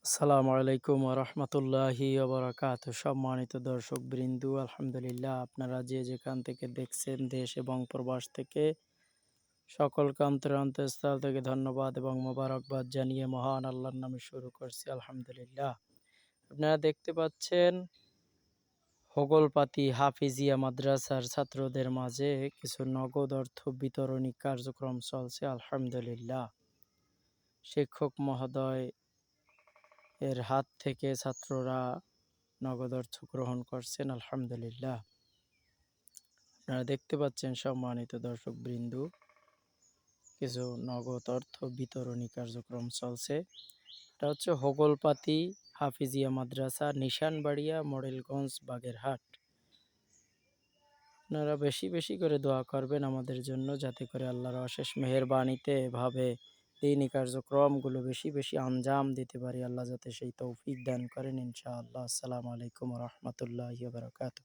আসসালামু আলাইকুম রহমতুল্লাহি সম্মানিত দর্শক বৃন্দু, আলহামদুলিল্লাহ আপনারা যে যেখান থেকে দেখছেন দেশ এবং প্রবাস থেকে সকলকে অন্তরস্থল থেকে ধন্যবাদ এবং মোবারকবাদ জানিয়ে মহান আল্লাহর নামে শুরু করছি। আলহামদুলিল্লাহ, আপনারা দেখতে পাচ্ছেন হোগলপাতি হাফিজিয়া মাদ্রাসার ছাত্রদের মাঝে কিছু নগদ অর্থ বিতরণী কার্যক্রম চলছে। আলহামদুলিল্লাহ, শিক্ষক মহোদয় এর হাত থেকে ছাত্ররা নগদ অর্থ গ্রহণ করছেন। আলহামদুলিল্লাহ, আপনারা দেখতে পাচ্ছেন সম্মানিত দর্শক বৃন্দু, কিছু নগদ অর্থ বিতরণী কার্যক্রম চলছে। এটা হচ্ছে হোগলপাতি হাফিজিয়া মাদ্রাসা, নিশানবাড়িয়া, মডেলগঞ্জ, বাগেরহাট। আপনারা বেশি বেশি করে দোয়া করবেন আমাদের জন্য, যাতে করে আল্লাহর অশেষ মেহেরবানিতে এভাবে দিনী কার্যক্রমগুলো বেশি বেশি আঞ্জাম দিতে পারি। আল্লাহ যাতে সেই তৌফিক দান করেন ইনশাআল্লাহ। আসসালামু আলাইকুম রহমতুল্লাহি ওয়া বারাকাতুহু।